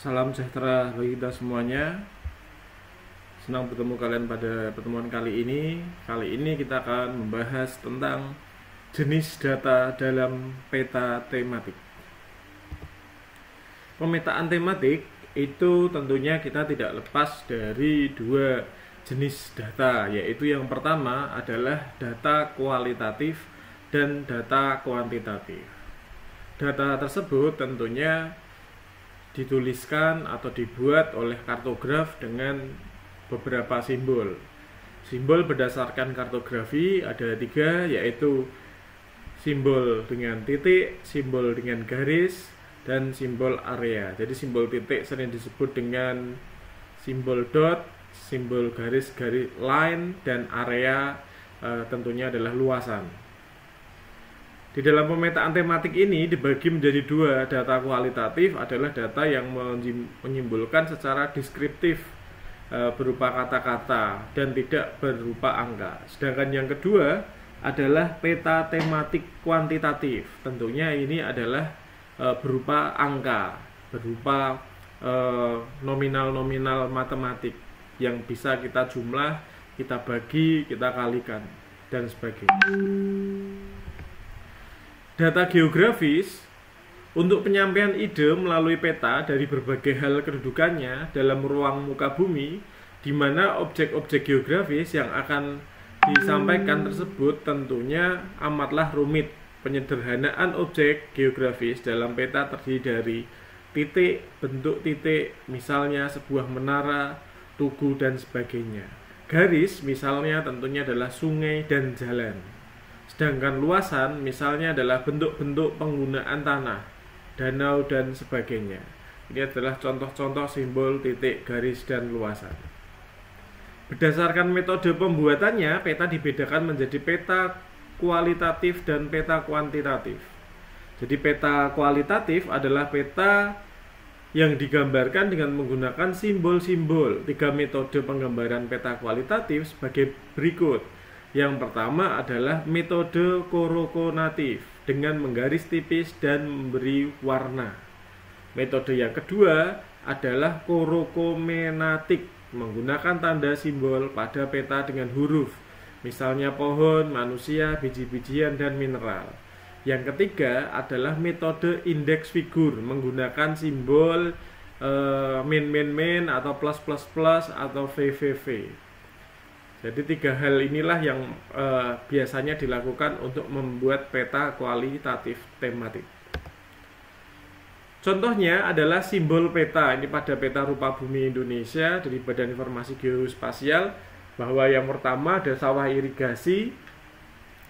Salam sejahtera bagi kita semuanya. Senang bertemu kalian pada pertemuan kali ini. Kali ini kita akan membahas tentang jenis data dalam peta tematik. Pemetaan tematik itu tentunya kita tidak lepas dari dua jenis data, yaitu yang pertama adalah data kualitatif dan data kuantitatif. Data tersebut tentunya dituliskan atau dibuat oleh kartograf dengan beberapa simbol. Simbol berdasarkan kartografi ada 3, yaitu simbol dengan titik, simbol dengan garis, dan simbol area. Jadi simbol titik sering disebut dengan simbol dot, simbol garis-garis line, dan area tentunya adalah luasan. Di dalam pemetaan tematik ini dibagi menjadi 2. Data kualitatif adalah data yang menyimpulkan secara deskriptif berupa kata-kata dan tidak berupa angka. Sedangkan yang kedua adalah peta tematik kuantitatif. Tentunya ini adalah berupa angka, berupa nominal-nominal matematik yang bisa kita jumlah, kita bagi, kita kalikan, dan sebagainya. Data geografis untuk penyampaian ide melalui peta dari berbagai hal kedudukannya dalam ruang muka bumi, di mana objek-objek geografis yang akan disampaikan tersebut tentunya amatlah rumit. Penyederhanaan objek geografis dalam peta terdiri dari titik, bentuk titik, misalnya sebuah menara, tugu, dan sebagainya. Garis misalnya tentunya adalah sungai dan jalan. Sedangkan luasan misalnya adalah bentuk-bentuk penggunaan tanah, danau, dan sebagainya. Ini adalah contoh-contoh simbol titik, garis, dan luasan. Berdasarkan metode pembuatannya, peta dibedakan menjadi peta kualitatif dan peta kuantitatif. Jadi peta kualitatif adalah peta yang digambarkan dengan menggunakan simbol-simbol. 3 metode penggambaran peta kualitatif sebagai berikut. Yang pertama adalah metode korokonatif dengan menggaris tipis dan memberi warna. Metode yang kedua adalah korokomenatik menggunakan tanda simbol pada peta dengan huruf, misalnya pohon, manusia, biji-bijian, dan mineral. Yang ketiga adalah metode indeks figur menggunakan simbol min atau plus atau VVV. Jadi 3 hal inilah yang biasanya dilakukan untuk membuat peta kualitatif tematik. Contohnya adalah simbol peta. Ini pada peta rupa bumi Indonesia dari Badan Informasi Geospasial, bahwa yang pertama ada sawah irigasi,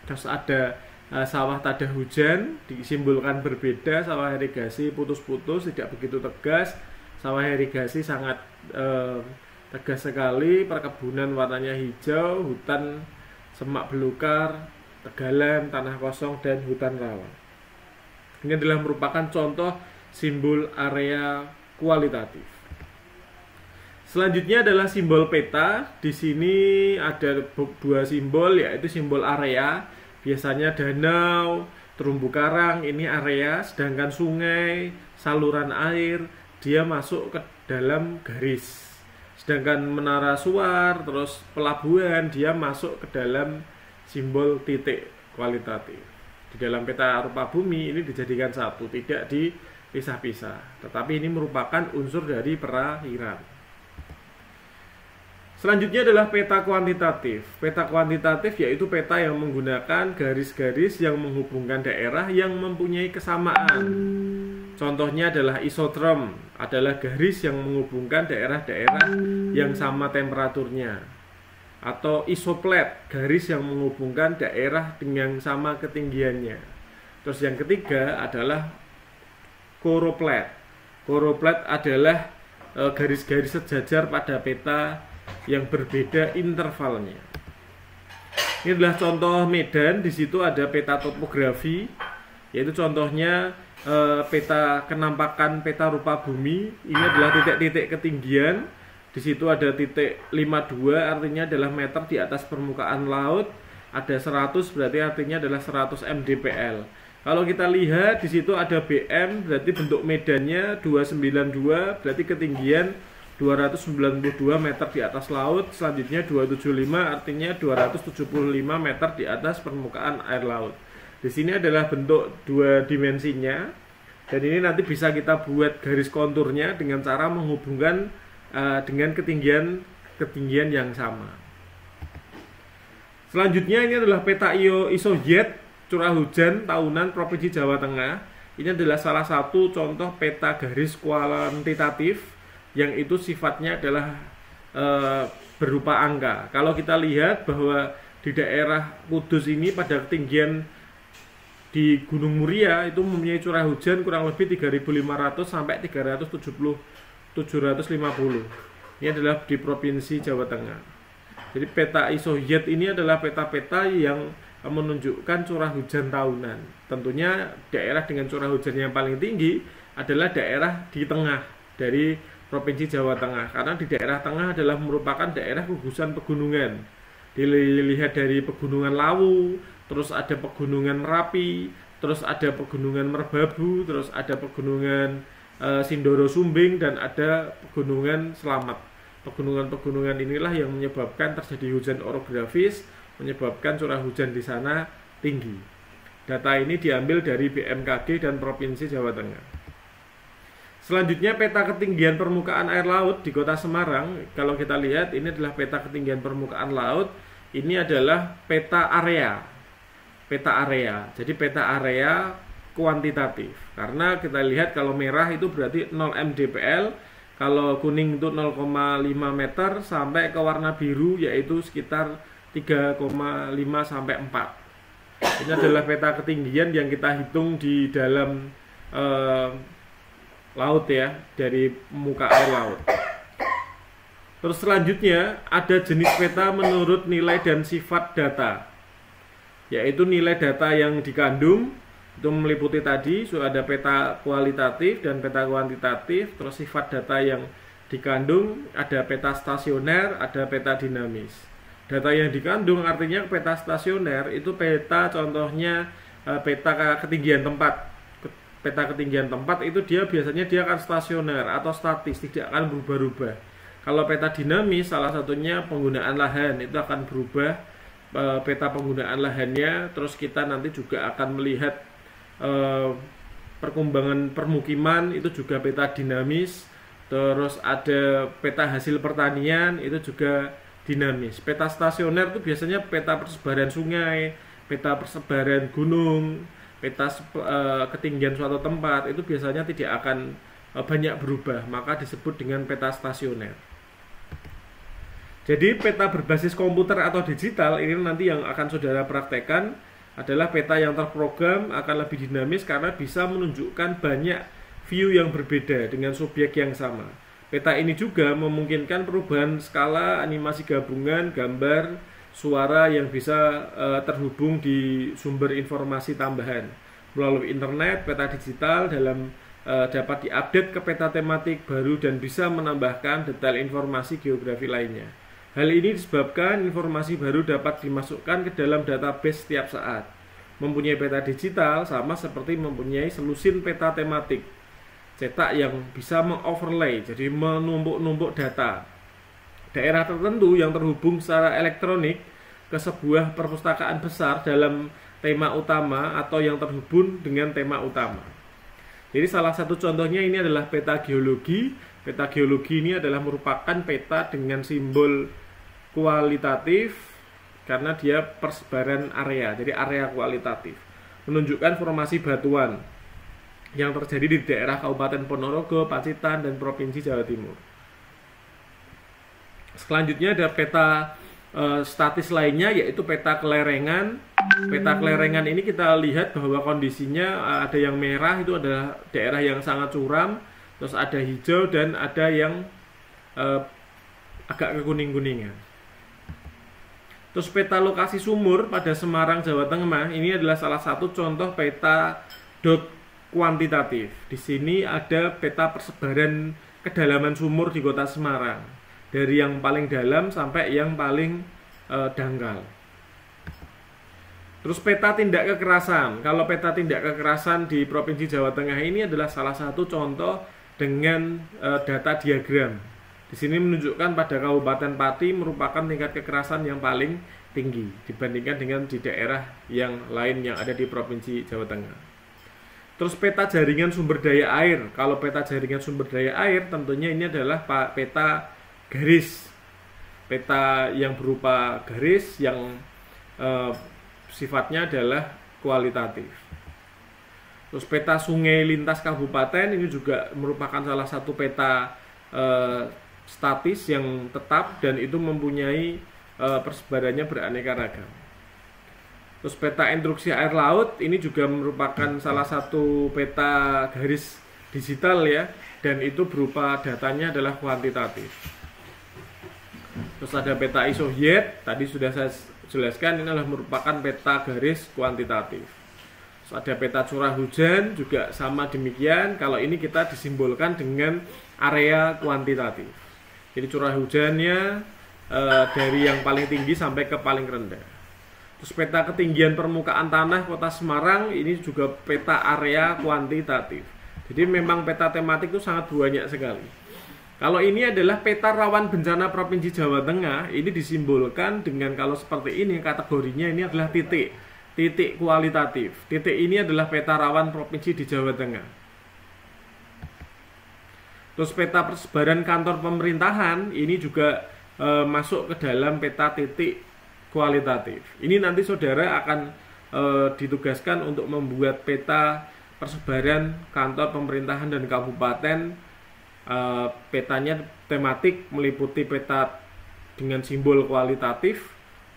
terus ada sawah tada hujan, disimbolkan berbeda. Sawah irigasi putus-putus, tidak begitu tegas. Sawah irigasi sangat tegas sekali, perkebunan warnanya hijau, hutan semak belukar, tegalan, tanah kosong, dan hutan rawa. Ini adalah merupakan contoh simbol area kualitatif. Selanjutnya adalah simbol peta. Di sini ada 2 simbol, yaitu simbol area, biasanya danau, terumbu karang, ini area, sedangkan sungai, saluran air, dia masuk ke dalam garis. Sedangkan menara suar, terus pelabuhan, dia masuk ke dalam simbol titik kualitatif. Di dalam peta rupa bumi ini dijadikan satu, tidak dipisah-pisah, tetapi ini merupakan unsur dari perairan. Selanjutnya adalah peta kuantitatif. Peta kuantitatif yaitu peta yang menggunakan garis-garis yang menghubungkan daerah yang mempunyai kesamaan. Contohnya adalah isotherm, adalah garis yang menghubungkan daerah-daerah yang sama temperaturnya. Atau isoplat, garis yang menghubungkan daerah dengan sama ketinggiannya. Terus yang ketiga adalah koroplat. Koroplat adalah garis-garis sejajar pada peta yang berbeda intervalnya. Ini adalah contoh medan. Di situ ada peta topografi, yaitu contohnya peta kenampakan peta rupa bumi. Ini adalah titik-titik ketinggian. Di situ ada titik 52, artinya adalah meter di atas permukaan laut. Ada 100, berarti artinya adalah 100 mdpl. Kalau kita lihat di situ ada BM, berarti bentuk medannya 292, berarti ketinggian 292 meter di atas laut. Selanjutnya 275, artinya 275 meter di atas permukaan air laut. Di sini adalah bentuk dua dimensinya, dan ini nanti bisa kita buat garis konturnya dengan cara menghubungkan dengan ketinggian yang sama. Selanjutnya ini adalah peta ISOYET curah hujan tahunan Provinsi Jawa Tengah. Ini adalah salah satu contoh peta garis kuantitatif yang itu sifatnya adalah berupa angka. Kalau kita lihat bahwa di daerah Kudus ini pada ketinggian di Gunung Muria itu mempunyai curah hujan kurang lebih 3.500 sampai 750. Ini adalah di Provinsi Jawa Tengah. Jadi peta ISOYET ini adalah peta-peta yang menunjukkan curah hujan tahunan. Tentunya daerah dengan curah hujan yang paling tinggi adalah daerah di tengah dari Provinsi Jawa Tengah, karena di daerah tengah adalah merupakan daerah gugusan pegunungan. Dilihat dari pegunungan Lawu, terus ada pegunungan Merapi, terus ada pegunungan Merbabu, terus ada pegunungan Sindoro Sumbing, dan ada pegunungan Slamet. Pegunungan-pegunungan inilah yang menyebabkan terjadi hujan orografis, menyebabkan curah hujan di sana tinggi. Data ini diambil dari BMKG dan Provinsi Jawa Tengah. Selanjutnya peta ketinggian permukaan air laut di Kota Semarang. Kalau kita lihat ini adalah peta ketinggian permukaan laut. Ini adalah peta area. Peta area. Jadi peta area kuantitatif. Karena kita lihat kalau merah itu berarti 0 mdpl, kalau kuning itu 0,5 meter, sampai ke warna biru yaitu sekitar 3,5 sampai 4. Ini adalah peta ketinggian yang kita hitung di dalam laut ya, dari muka air laut. Terus selanjutnya ada jenis peta menurut nilai dan sifat data, yaitu nilai data yang dikandung itu meliputi tadi sudah ada peta kualitatif dan peta kuantitatif. Terus sifat data yang dikandung ada peta stasioner, ada peta dinamis. Data yang dikandung artinya peta stasioner itu peta, contohnya peta ketinggian tempat. Peta ketinggian tempat itu dia biasanya dia akan stasioner atau statis, tidak akan berubah-ubah. Kalau peta dinamis salah satunya penggunaan lahan, itu akan berubah peta penggunaan lahannya. Terus kita nanti juga akan melihat perkembangan permukiman, itu juga peta dinamis. Terus ada peta hasil pertanian, itu juga dinamis. Peta stasioner itu biasanya peta persebaran sungai, peta persebaran gunung, peta ketinggian suatu tempat, itu biasanya tidak akan banyak berubah, maka disebut dengan peta stasioner. Jadi peta berbasis komputer atau digital ini nanti yang akan saudara praktekkan adalah peta yang terprogram, akan lebih dinamis karena bisa menunjukkan banyak view yang berbeda dengan subjek yang sama. Peta ini juga memungkinkan perubahan skala, animasi gabungan, gambar, suara yang bisa terhubung di sumber informasi tambahan. Melalui internet, peta digital dapat diupdate ke peta tematik baru dan bisa menambahkan detail informasi geografi lainnya. Hal ini disebabkan informasi baru dapat dimasukkan ke dalam database setiap saat. Mempunyai peta digital sama seperti mempunyai selusin peta tematik cetak yang bisa mengoverlay, jadi menumpuk-numpuk data daerah tertentu yang terhubung secara elektronik ke sebuah perpustakaan besar dalam tema utama atau yang terhubung dengan tema utama. Jadi salah satu contohnya ini adalah peta geologi. Peta geologi ini adalah merupakan peta dengan simbol kualitatif karena dia persebaran area, jadi area kualitatif. Menunjukkan formasi batuan yang terjadi di daerah Kabupaten Ponorogo, Pacitan, dan Provinsi Jawa Timur. Selanjutnya ada peta statis lainnya, yaitu peta kelerengan. Peta kelerengan ini kita lihat bahwa kondisinya ada yang merah, itu adalah daerah yang sangat curam, terus ada hijau, dan ada yang agak kekuning-kuningan. Terus peta lokasi sumur pada Semarang, Jawa Tengah, ini adalah salah satu contoh peta dot kuantitatif. Di sini ada peta persebaran kedalaman sumur di Kota Semarang, dari yang paling dalam sampai yang paling dangkal. Terus peta tindak kekerasan. Kalau peta tindak kekerasan di Provinsi Jawa Tengah ini adalah salah satu contoh dengan data diagram. Di sini menunjukkan pada Kabupaten Pati merupakan tingkat kekerasan yang paling tinggi dibandingkan dengan di daerah yang lain yang ada di Provinsi Jawa Tengah. Terus peta jaringan sumber daya air. Kalau peta jaringan sumber daya air tentunya ini adalah peta garis. Peta yang berupa garis yang sifatnya adalah kualitatif. Terus peta sungai lintas kabupaten ini juga merupakan salah satu peta statis yang tetap dan itu mempunyai persebarannya beraneka ragam. Terus peta intruksi air laut ini juga merupakan salah satu peta garis digital ya, dan itu berupa datanya adalah kuantitatif. Terus ada peta isohyet, tadi sudah saya jelaskan, ini adalah merupakan peta garis kuantitatif. Terus ada peta curah hujan juga sama demikian. Kalau ini kita disimbolkan dengan area kuantitatif. Jadi curah hujannya dari yang paling tinggi sampai ke paling rendah. Terus peta ketinggian permukaan tanah Kota Semarang ini juga peta area kuantitatif. Jadi memang peta tematik itu sangat banyak sekali. Kalau ini adalah peta rawan bencana Provinsi Jawa Tengah, ini disimbolkan dengan kalau seperti ini kategorinya ini adalah titik kualitatif. Titik ini adalah peta rawan provinsi di Jawa Tengah. Terus peta persebaran kantor pemerintahan ini juga masuk ke dalam peta titik kualitatif. Ini nanti saudara akan ditugaskan untuk membuat peta persebaran kantor pemerintahan dan kabupaten. Petanya tematik, meliputi peta dengan simbol kualitatif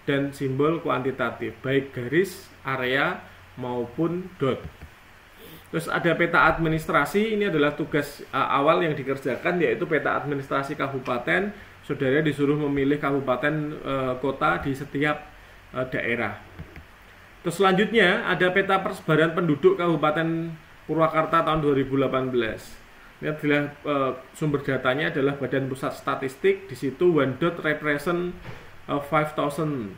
dan simbol kuantitatif, baik garis, area maupun dot. Terus ada peta administrasi, ini adalah tugas awal yang dikerjakan, yaitu peta administrasi kabupaten. Saudara disuruh memilih kabupaten kota di setiap daerah. Terus selanjutnya ada peta persebaran penduduk Kabupaten Purwakarta tahun 2018. Ini adalah sumber datanya adalah Badan Pusat Statistik. Di situ one dot represent 5,000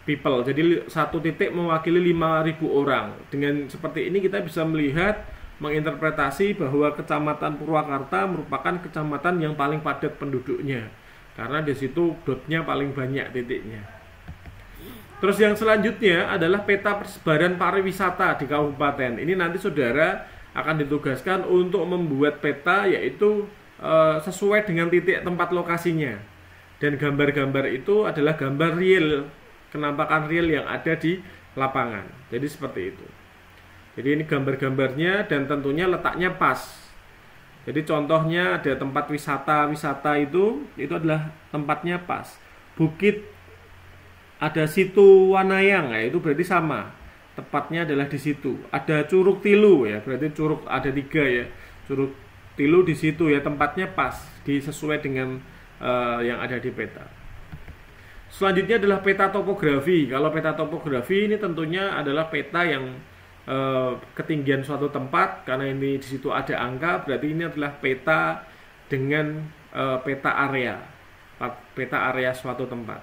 people. Jadi satu titik mewakili 5.000 orang. Dengan seperti ini kita bisa melihat, menginterpretasi bahwa Kecamatan Purwakarta merupakan kecamatan yang paling padat penduduknya, karena di situ dotnya paling banyak titiknya. Terus yang selanjutnya adalah peta persebaran pariwisata di kabupaten. Ini nanti saudara akan ditugaskan untuk membuat peta, yaitu sesuai dengan titik tempat lokasinya. Dan gambar-gambar itu adalah gambar real, penampakan real yang ada di lapangan. Jadi seperti itu. Jadi ini gambar-gambarnya dan tentunya letaknya pas. Jadi contohnya ada tempat wisata itu adalah tempatnya pas. Bukit ada situ Wanayang, ya, itu berarti sama. Tepatnya adalah di situ. Ada Curug Tilu, ya, berarti curug ada 3 ya. Curug Tilu di situ ya, tempatnya pas, sesuai dengan yang ada di peta. Selanjutnya adalah peta topografi. Kalau peta topografi ini tentunya adalah peta yang ketinggian suatu tempat, karena ini di situ ada angka, berarti ini adalah peta dengan peta area suatu tempat.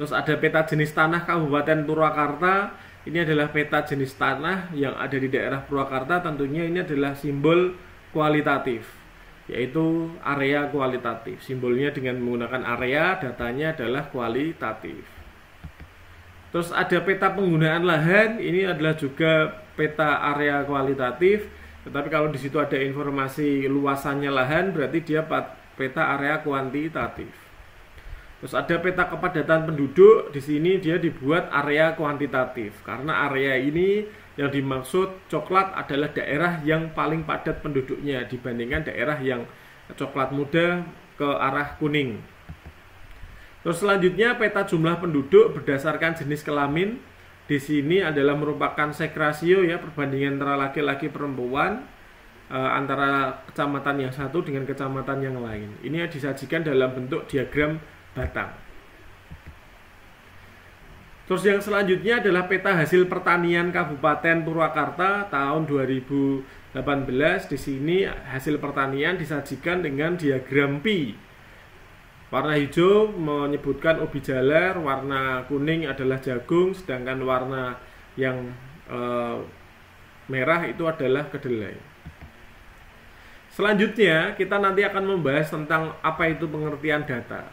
Terus ada peta jenis tanah Kabupaten Purwakarta. Ini adalah peta jenis tanah yang ada di daerah Purwakarta. Tentunya ini adalah simbol kualitatif, yaitu area kualitatif. Simbolnya dengan menggunakan area, datanya adalah kualitatif. Terus ada peta penggunaan lahan. Ini adalah juga peta area kualitatif. Tetapi kalau di situ ada informasi luasannya lahan, berarti dia peta area kuantitatif. Terus ada peta kepadatan penduduk. Di sini dia dibuat area kuantitatif, karena area ini yang dimaksud coklat adalah daerah yang paling padat penduduknya dibandingkan daerah yang coklat muda ke arah kuning. Terus selanjutnya peta jumlah penduduk berdasarkan jenis kelamin. Di sini adalah merupakan sex ratio, ya, perbandingan antara laki-laki perempuan antara kecamatan yang satu dengan kecamatan yang lain. Ini disajikan dalam bentuk diagram batang. Terus yang selanjutnya adalah peta hasil pertanian Kabupaten Purwakarta tahun 2018. Di sini hasil pertanian disajikan dengan diagram pi. Warna hijau menyebutkan ubi jalar, warna kuning adalah jagung, sedangkan warna yang merah itu adalah kedelai. Selanjutnya kita nanti akan membahas tentang apa itu pengertian data.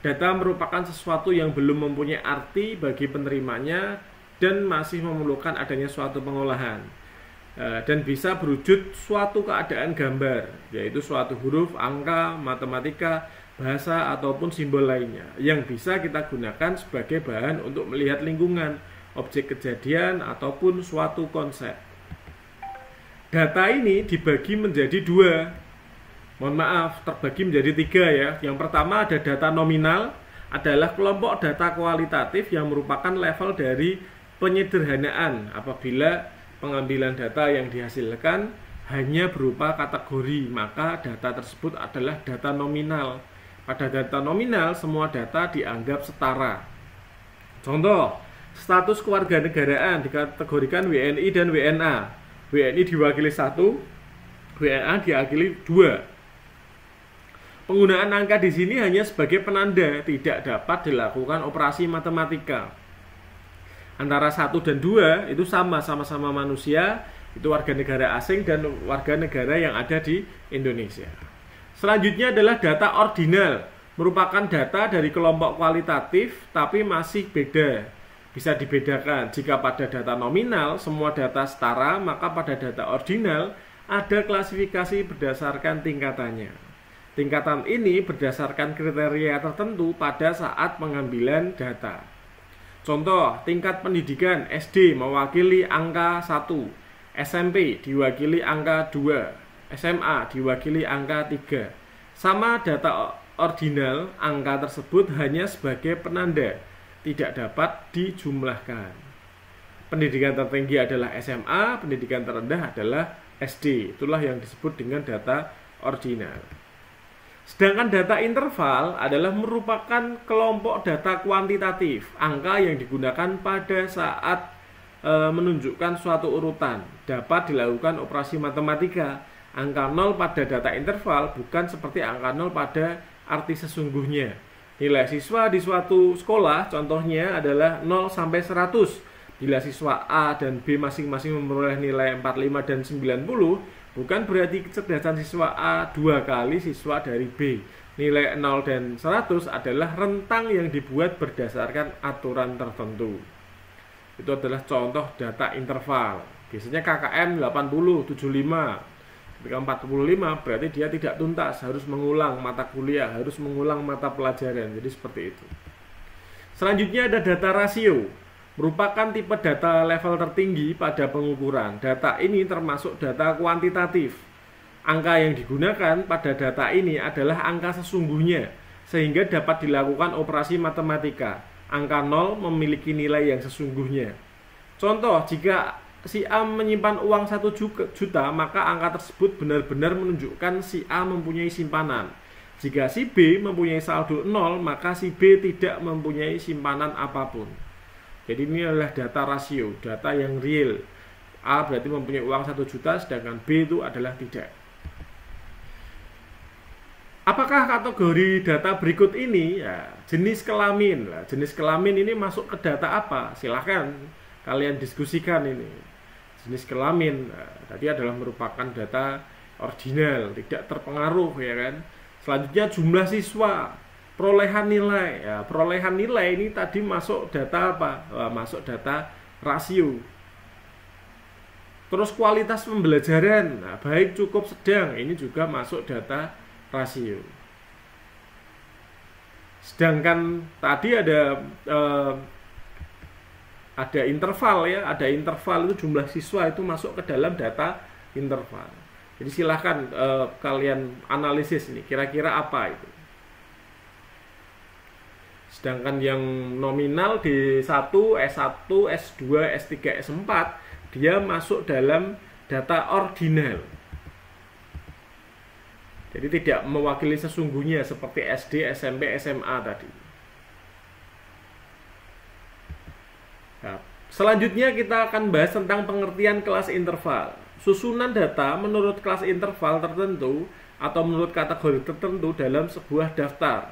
Data merupakan sesuatu yang belum mempunyai arti bagi penerimanya dan masih memerlukan adanya suatu pengolahan, dan bisa berwujud suatu keadaan gambar, yaitu suatu huruf, angka, matematika, bahasa, ataupun simbol lainnya yang bisa kita gunakan sebagai bahan untuk melihat lingkungan, objek kejadian, ataupun suatu konsep. Data ini dibagi menjadi dua, terbagi menjadi tiga ya. Yang pertama ada data nominal, adalah kelompok data kualitatif yang merupakan level dari penyederhanaan apabila pengambilan data yang dihasilkan hanya berupa kategori, maka data tersebut adalah data nominal. Pada data nominal, semua data dianggap setara. Contoh, status kewarganegaraan dikategorikan WNI dan WNA. WNI diwakili 1, WNA diwakili 2. Penggunaan angka di sini hanya sebagai penanda, tidak dapat dilakukan operasi matematika. Antara 1 dan 2 itu sama-sama manusia, itu warga negara asing dan warga negara yang ada di Indonesia. Selanjutnya adalah data ordinal, merupakan data dari kelompok kualitatif tapi masih beda. Bisa dibedakan, jika pada data nominal semua data setara, maka pada data ordinal ada klasifikasi berdasarkan tingkatannya. Tingkatan ini berdasarkan kriteria tertentu pada saat pengambilan data. Contoh, tingkat pendidikan SD mewakili angka 1, SMP diwakili angka 2, SMA diwakili angka 3. Sama data ordinal, angka tersebut hanya sebagai penanda, tidak dapat dijumlahkan. Pendidikan tertinggi adalah SMA, pendidikan terendah adalah SD. Itulah yang disebut dengan data ordinal. Sedangkan data interval adalah merupakan kelompok data kuantitatif, angka yang digunakan pada saat menunjukkan suatu urutan, dapat dilakukan operasi matematika. Angka 0 pada data interval bukan seperti angka 0 pada arti sesungguhnya. Nilai siswa di suatu sekolah contohnya adalah 0 sampai 100. Bila siswa A dan B masing-masing memperoleh nilai 45 dan 90, bukan berarti kecerdasan siswa A 2 kali siswa dari B. Nilai 0 dan 100 adalah rentang yang dibuat berdasarkan aturan tertentu. Itu adalah contoh data interval. Biasanya KKM 80, 75. Ketika 45 berarti dia tidak tuntas, harus mengulang mata kuliah, harus mengulang mata pelajaran. Jadi seperti itu. Selanjutnya ada data rasio, merupakan tipe data level tertinggi pada pengukuran. Data ini termasuk data kuantitatif. Angka yang digunakan pada data ini adalah angka sesungguhnya, sehingga dapat dilakukan operasi matematika. Angka 0 memiliki nilai yang sesungguhnya. Contoh, jika si A menyimpan uang 1 juta, maka angka tersebut benar-benar menunjukkan si A mempunyai simpanan. Jika si B mempunyai saldo 0, maka si B tidak mempunyai simpanan apapun. Jadi ini adalah data rasio, data yang real. A berarti mempunyai uang 1 juta, sedangkan B itu adalah tidak. Apakah kategori data berikut ini? Ya, jenis kelamin. Jenis kelamin ini masuk ke data apa? Silahkan kalian diskusikan ini. Jenis kelamin tadi adalah merupakan data ordinal, tidak terpengaruh ya kan. Selanjutnya jumlah siswa, perolehan nilai. Ya, perolehan nilai ini tadi masuk data apa? Masuk data rasio. Terus kualitas pembelajaran, baik, cukup, sedang, ini juga masuk data rasio. Sedangkan tadi ada interval ya, ada interval itu jumlah siswa itu masuk ke dalam data interval. Jadi silahkan kalian analisis nih, kira-kira apa itu. Sedangkan yang nominal D1, S1, S2, S3, S4 dia masuk dalam data ordinal. Jadi tidak mewakili sesungguhnya seperti SD, SMP, SMA tadi. Nah, selanjutnya kita akan bahas tentang pengertian kelas interval. Susunan data menurut kelas interval tertentu atau menurut kategori tertentu dalam sebuah daftar.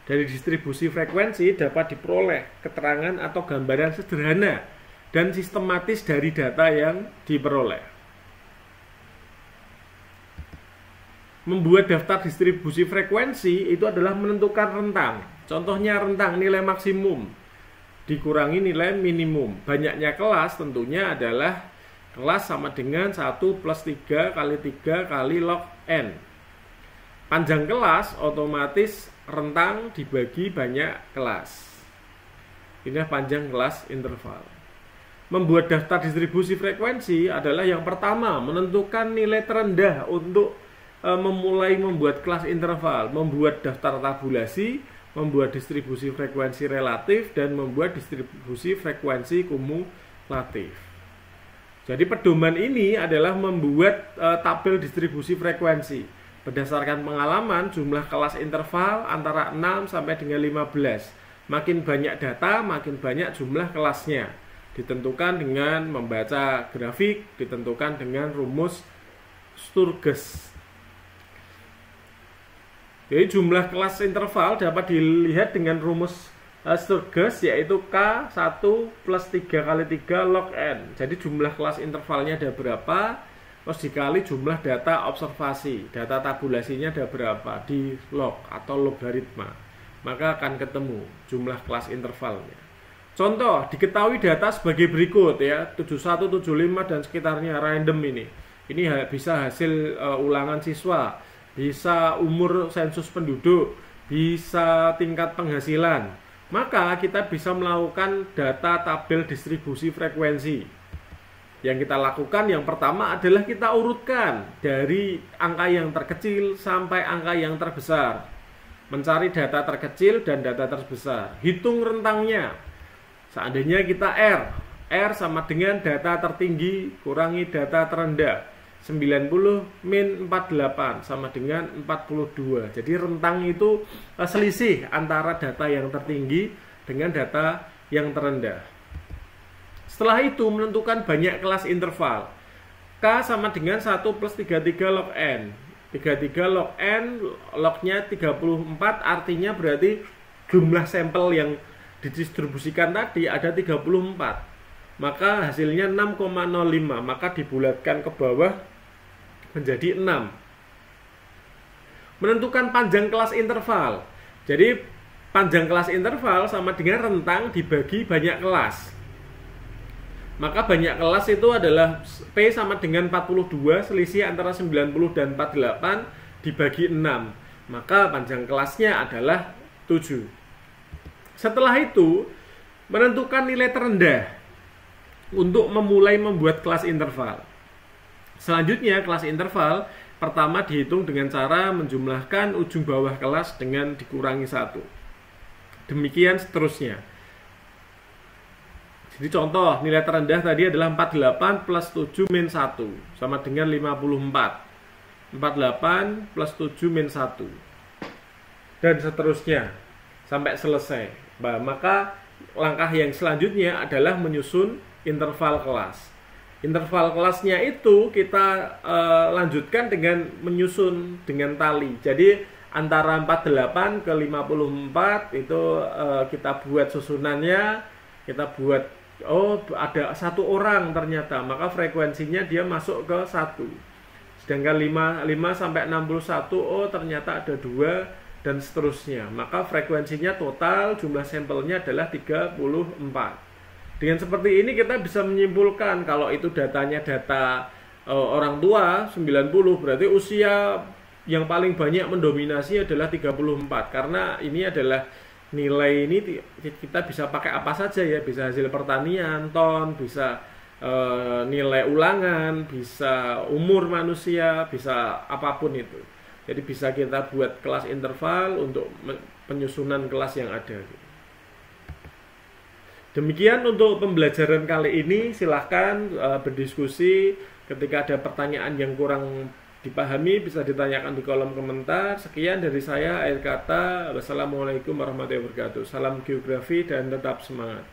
Dari distribusi frekuensi dapat diperoleh keterangan atau gambaran sederhana dan sistematis dari data yang diperoleh. Membuat daftar distribusi frekuensi itu adalah menentukan rentang. Contohnya rentang nilai maksimum dikurangi nilai minimum. Banyaknya kelas tentunya adalah kelas sama dengan 1 plus 3 kali 3 kali log n. Panjang kelas otomatis rentang dibagi banyak kelas. Ini panjang kelas interval. Membuat daftar distribusi frekuensi adalah yang pertama, menentukan nilai terendah untuk memulai membuat kelas interval, membuat daftar tabulasi, membuat distribusi frekuensi relatif, dan membuat distribusi frekuensi kumulatif. Jadi pedoman ini adalah membuat tabel distribusi frekuensi. Berdasarkan pengalaman, jumlah kelas interval antara 6 sampai dengan 15. Makin banyak data, makin banyak jumlah kelasnya. Ditentukan dengan membaca grafik, ditentukan dengan rumus Sturges. Jadi jumlah kelas interval dapat dilihat dengan rumus Sturges, yaitu K1 plus 3 kali 3 log N. Jadi jumlah kelas intervalnya ada berapa, terus dikali jumlah data observasi, data tabulasinya ada berapa di log atau logaritma, maka akan ketemu jumlah kelas intervalnya. Contoh, diketahui data sebagai berikut ya, 71, 75 dan sekitarnya random ini. Ini bisa hasil ulangan siswa, bisa umur sensus penduduk, bisa tingkat penghasilan. Maka kita bisa melakukan data tabel distribusi frekuensi. Yang kita lakukan yang pertama adalah kita urutkan dari angka yang terkecil sampai angka yang terbesar. Mencari data terkecil dan data terbesar. Hitung rentangnya. Seandainya kita R sama dengan data tertinggi kurangi data terendah. 90 min 48 sama dengan 42. Jadi rentang itu selisih antara data yang tertinggi dengan data yang terendah. Setelah itu menentukan banyak kelas interval. K sama dengan 1 plus 33 log N. 33 log N, lognya 34, artinya berarti jumlah sampel yang didistribusikan tadi ada 34. Maka hasilnya 6,05, maka dibulatkan ke bawah menjadi 6. Menentukan panjang kelas interval. Jadi panjang kelas interval sama dengan rentang dibagi banyak kelas. Maka banyak kelas itu adalah P sama dengan 42, selisih antara 90 dan 48 dibagi 6. Maka panjang kelasnya adalah 7. Setelah itu, menentukan nilai terendah untuk memulai membuat kelas interval. Selanjutnya, kelas interval pertama dihitung dengan cara menjumlahkan ujung bawah kelas dengan dikurangi 1. Demikian seterusnya. Jadi contoh, nilai terendah tadi adalah 48 plus 7 min 1 sama dengan 54. 48 plus 7 min 1. Dan seterusnya sampai selesai. Maka langkah yang selanjutnya adalah menyusun interval kelas. Interval kelasnya itu kita lanjutkan dengan menyusun dengan tali. Jadi antara 48 ke 54 itu kita buat susunannya, kita buat ada satu orang ternyata, maka frekuensinya dia masuk ke 1. Sedangkan 5 sampai 61, ternyata ada 2 dan seterusnya. Maka frekuensinya total jumlah sampelnya adalah 34. Dengan seperti ini kita bisa menyimpulkan kalau itu datanya data orang tua 90, berarti usia yang paling banyak mendominasi adalah 34. Karena ini adalah nilai ini kita bisa pakai apa saja ya, bisa hasil pertanian, ton, bisa nilai ulangan, bisa umur manusia, bisa apapun itu. Jadi bisa kita buat kelas interval untuk penyusunan kelas yang ada. Demikian untuk pembelajaran kali ini. Silahkan berdiskusi. Ketika ada pertanyaan yang kurang dipahami bisa ditanyakan di kolom komentar. Sekian dari saya, akhir kata. Wassalamualaikum warahmatullahi wabarakatuh. Salam geografi dan tetap semangat.